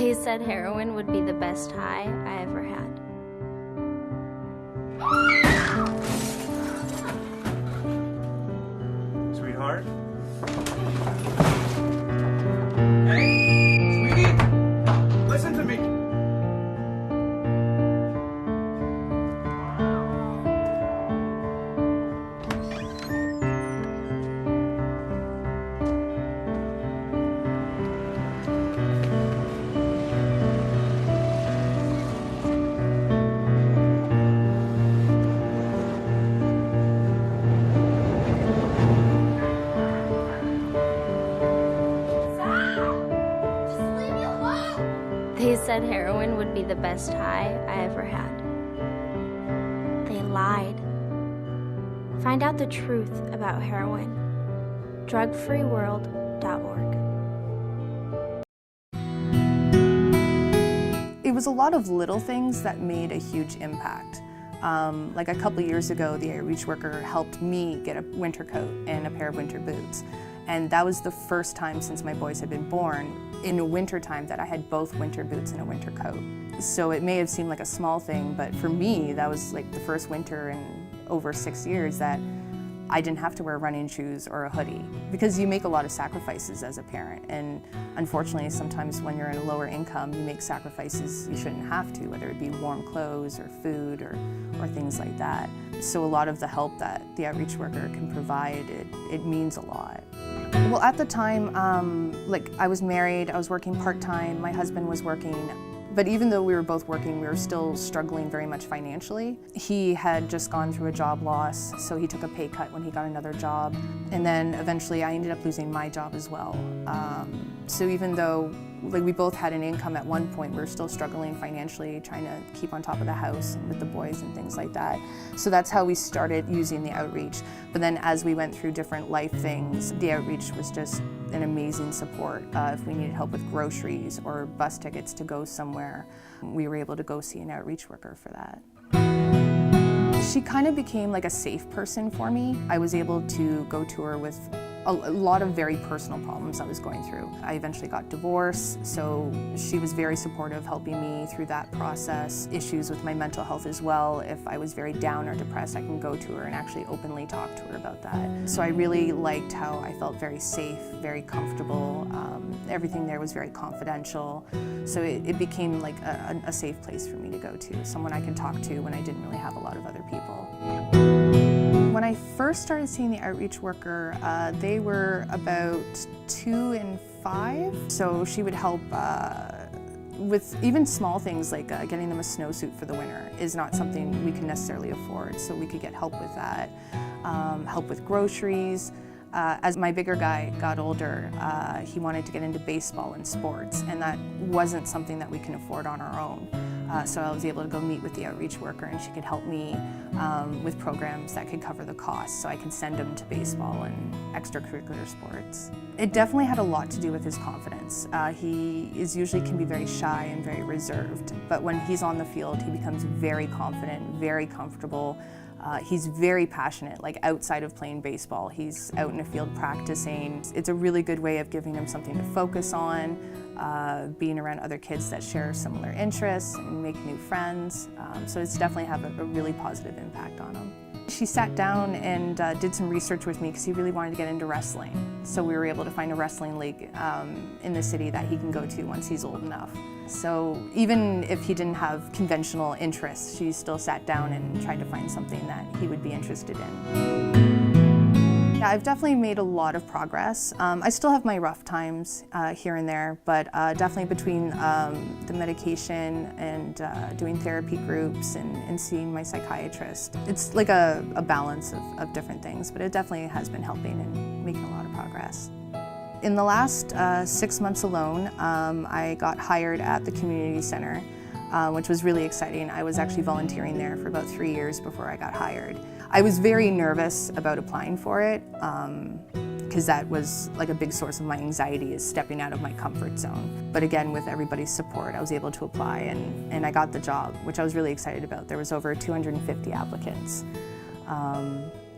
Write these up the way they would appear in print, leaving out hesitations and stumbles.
They said heroin would be the best high I ever had. Sweetheart? Hey, sweetie, listen to me. They said heroin would be the best high I ever had. They lied. Find out the truth about heroin. drugfreeworld.org. It was a lot of little things that made a huge impact. Like a couple years ago, the outreach worker helped me get a winter coat and a pair of winter boots. And that was the first time since my boys had been born in the winter time that I had both winter boots and a winter coat. So it may have seemed like a small thing, but for me, that was like the first winter in over 6 years that I didn't have to wear running shoes or a hoodie, because you make a lot of sacrifices as a parent, and unfortunately sometimes when you're in a lower income you make sacrifices you shouldn't have to, whether it be warm clothes or food or things like that. So a lot of the help that the outreach worker can provide, it means a lot. Well, at the time, like I was married, I was working part-time, my husband was working. But even though we were both working, we were still struggling very much financially. He had just gone through a job loss, so he took a pay cut when he got another job. And then eventually I ended up losing my job as well. So even though we both had an income at one point, we were still struggling financially, trying to keep on top of the house and with the boys and things like that. So that's how we started using the outreach. But then as we went through different life things, the outreach was just an amazing support. If we needed help with groceries or bus tickets to go somewhere, we were able to go see an outreach worker for that. She kind of became like a safe person for me. I was able to go to her with a lot of very personal problems I was going through. I eventually got divorced, so she was very supportive, helping me through that process. Issues with my mental health as well. If I was very down or depressed, I can go to her and actually openly talk to her about that. So I really liked how I felt very safe, very comfortable. Everything there was very confidential. So it became like a safe place for me to go to, someone I could talk to when I didn't really have a lot of other people. When I first started seeing the outreach worker, they were about 2 and 5. So she would help with even small things like getting them a snowsuit for the winter is not something we can necessarily afford. So we could get help with that, help with groceries. As my bigger guy got older, he wanted to get into baseball and sports, and that wasn't something that we can afford on our own. So I was able to go meet with the outreach worker, and she could help me with programs that could cover the costs, so I could send him to baseball and extracurricular sports. It definitely had a lot to do with his confidence. He usually can be very shy and very reserved, but when he's on the field, he becomes very confident, very comfortable. He's very passionate, like outside of playing baseball. He's out in the field practicing. It's a really good way of giving him something to focus on, being around other kids that share similar interests and make new friends. So it's definitely have a really positive impact on him. She sat down and did some research with me because he really wanted to get into wrestling. So we were able to find a wrestling league in the city that he can go to once he's old enough. So even if he didn't have conventional interests, she still sat down and tried to find something that he would be interested in. Yeah, I've definitely made a lot of progress. I still have my rough times here and there, but definitely between the medication and doing therapy groups and seeing my psychiatrist, it's like a balance of different things, but it definitely has been helping and making a lot of progress. In the last 6 months alone, I got hired at the community center, which was really exciting. I was actually volunteering there for about 3 years before I got hired. I was very nervous about applying for it because that was like a big source of my anxiety, is stepping out of my comfort zone. But again, with everybody's support, I was able to apply and I got the job, which I was really excited about. There was over 250 applicants.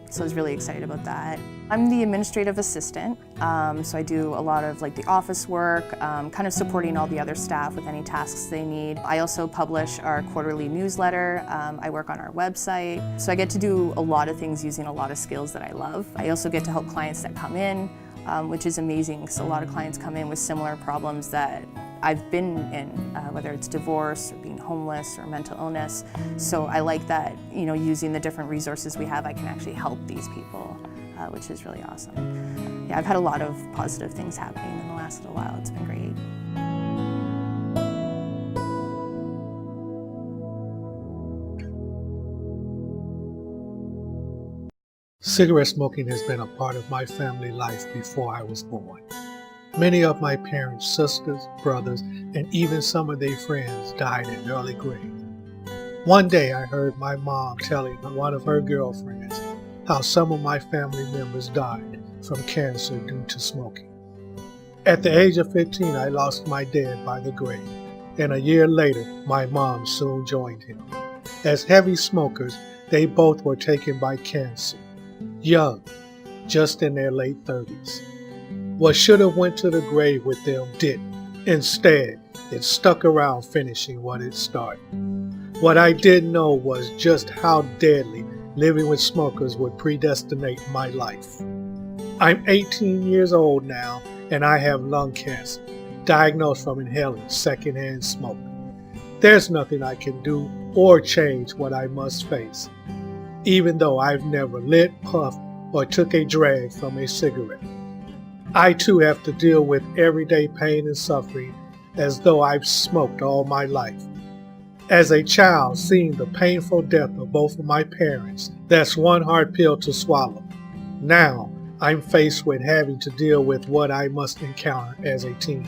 So I was really excited about that. I'm the administrative assistant, so I do a lot of like the office work, kind of supporting all the other staff with any tasks they need. I also publish our quarterly newsletter. I work on our website. So I get to do a lot of things using a lot of skills that I love. I also get to help clients that come in, which is amazing because a lot of clients come in with similar problems that I've been in, whether it's divorce or being homeless or mental illness. So I like that, using the different resources we have, I can actually help these people, which is really awesome. Yeah, I've had a lot of positive things happening in the last little while. It's been great. Cigarette smoking has been a part of my family life before I was born. Many of my parents, sisters, brothers, and even some of their friends died in early grade. One day I heard my mom telling one of her girlfriends how some of my family members died from cancer due to smoking. At the age of 15, I lost my dad by the grave, and a year later, my mom soon joined him. As heavy smokers, they both were taken by cancer, young, just in their late 30s. What should have went to the grave with them didn't. Instead, it stuck around finishing what it started. What I didn't know was just how deadly living with smokers would predestinate my life. I'm 18 years old now, and I have lung cancer, diagnosed from inhaling secondhand smoke. There's nothing I can do or change what I must face, even though I've never lit, puffed, or took a drag from a cigarette. I too have to deal with everyday pain and suffering as though I've smoked all my life. As a child, seeing the painful death of both of my parents, that's one hard pill to swallow. Now, I'm faced with having to deal with what I must encounter as a teen.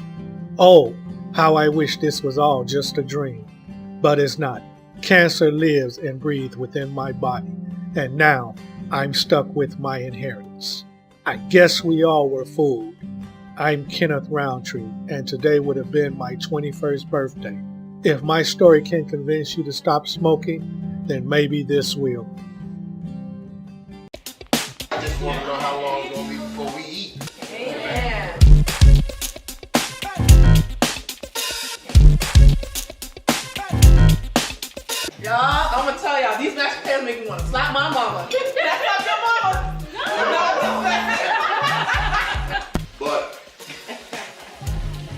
Oh, how I wish this was all just a dream. But it's not. Cancer lives and breathes within my body, and now I'm stuck with my inheritance. I guess we all were fooled. I'm Kenneth Roundtree, and today would have been my 21st birthday. If my story can convince you to stop smoking, then maybe this will. I just want to know how long it's going to be before we eat. Amen. Y'all, I'm going to tell y'all, these mashed potatoes make me want to slap my mama. That's not your mama. But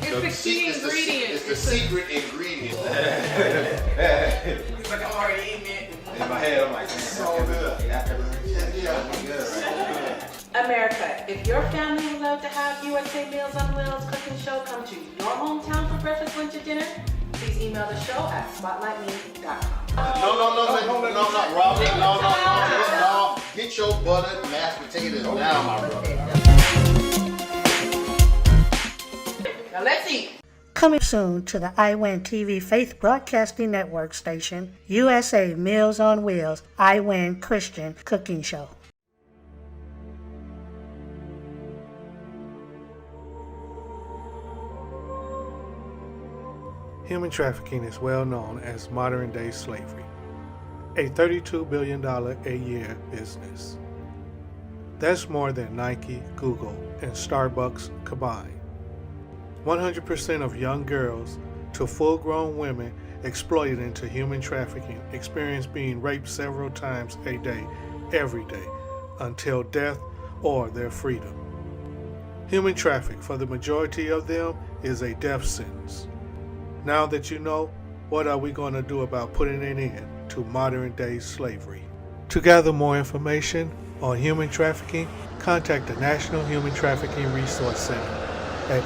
It's the key ingredient. It's the secret ingredient. It's like I'm already eating it. In my head, I'm like, it's so good. Yeah, America, if your family would love to have USA Meals on Wheels cooking show come to your hometown for breakfast, lunch, or dinner, please email the show at spotlightme.com. No, Robert, no. Get your buttered mashed potatoes down, my brother. Now let's eat. Coming soon to the iWin TV Faith Broadcasting Network station, USA Meals on Wheels, iWin Christian Cooking Show. Human trafficking is well known as modern-day slavery, a $32 billion a year business. That's more than Nike, Google, and Starbucks combined. 100% of young girls to full-grown women exploited into human trafficking experience being raped several times a day, every day, until death or their freedom. Human traffic, for the majority of them, is a death sentence. Now that you know, what are we going to do about putting an end to modern-day slavery? To gather more information on human trafficking, contact the National Human Trafficking Resource Center at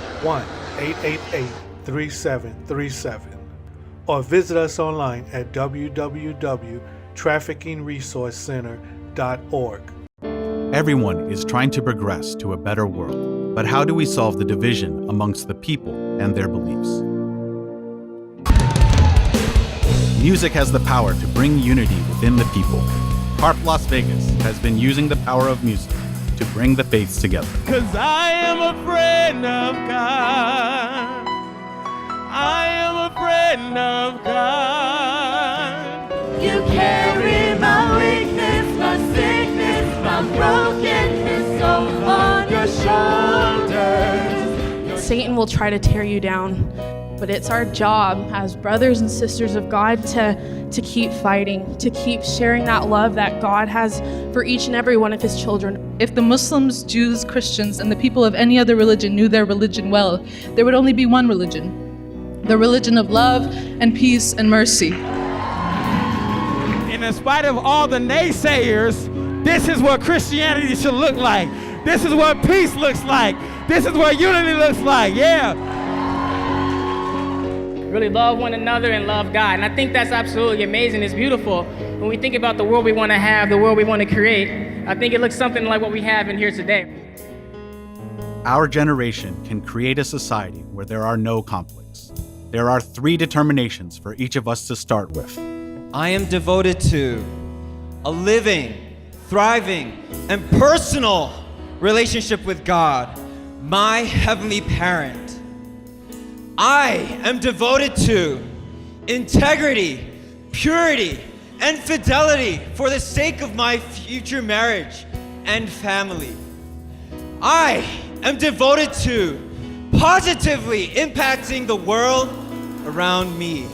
1-888-3737 or visit us online at www.traffickingresourcecenter.org. Everyone is trying to progress to a better world, but how do we solve the division amongst the people and their beliefs? Music has the power to bring unity within the people. Harp Las Vegas has been using the power of music to bring the faiths together. 'Cause I am a friend of God. I am a friend of God. You carry my weakness, my sickness, my Satan will try to tear you down. But it's our job as brothers and sisters of God to keep fighting, to keep sharing that love that God has for each and every one of his children. If the Muslims, Jews, Christians, and the people of any other religion knew their religion well, there would only be one religion, the religion of love and peace and mercy. And in spite of all the naysayers, this is what Christianity should look like. This is what peace looks like. This is what unity looks like, yeah. Really love one another and love God. And I think that's absolutely amazing. It's beautiful. When we think about the world we want to have, the world we want to create, I think it looks something like what we have in here today. Our generation can create a society where there are no conflicts. There are 3 determinations for each of us to start with. I am devoted to a living, thriving, and personal relationship with God, my heavenly parent. I am devoted to integrity, purity, and fidelity for the sake of my future marriage and family. I am devoted to positively impacting the world around me.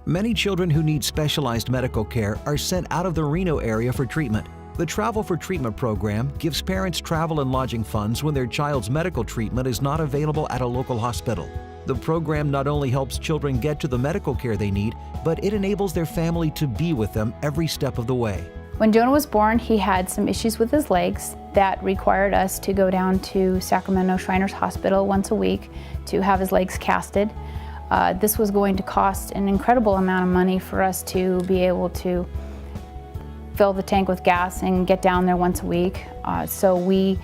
Many children who need specialized medical care are sent out of the Reno area for treatment. The Travel for Treatment program gives parents travel and lodging funds when their child's medical treatment is not available at a local hospital. The program not only helps children get to the medical care they need, but it enables their family to be with them every step of the way. When Jonah was born, he had some issues with his legs that required us to go down to Sacramento Shriners Hospital once a week to have his legs casted. This was going to cost an incredible amount of money for us to be able to fill the tank with gas and get down there once a week. So we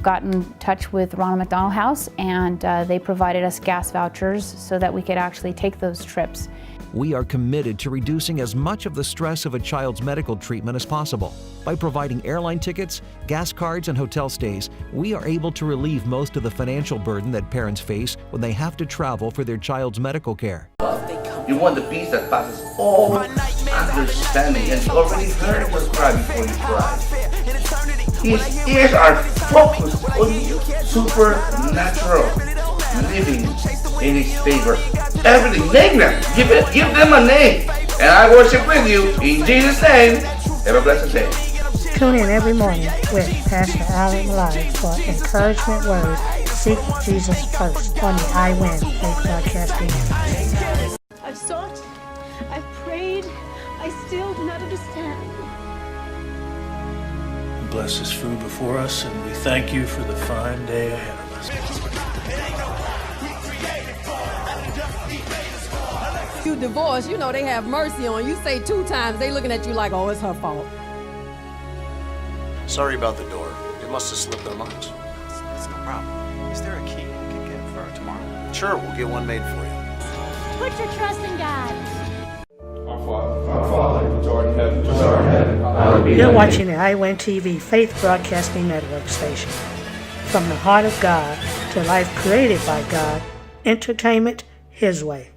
got in touch with Ronald McDonald House, and they provided us gas vouchers so that we could actually take those trips. We are committed to reducing as much of the stress of a child's medical treatment as possible. By providing airline tickets, gas cards, and hotel stays, we are able to relieve most of the financial burden that parents face when they have to travel for their child's medical care. You want the peace that passes all understanding, and you already heard him cry before you cry. His ears are focused on you, supernatural, living in his favor. Everything, name them, give them a name, and I worship with you in Jesus' name. Have a blessed day. Tune in every morning with Pastor Allen Live for encouragement words. Seek Jesus first on the I Win Faith Broadcasting Network. I've sought, I've prayed, I still do not understand. Bless this food before us, and we thank you for the fine day ahead of us. You divorced, you know they have mercy on you. Say 2 times, they looking at you like, oh, it's her fault. Sorry about the door. It must have slipped their minds. That's no problem. Is there a key we can get for tomorrow? Sure, we'll get one made for you. Put your trust in God. Our Father, which art in heaven, hallowed be You're watching the I Win TV Faith Broadcasting Network station. From the heart of God to life created by God, entertainment His way.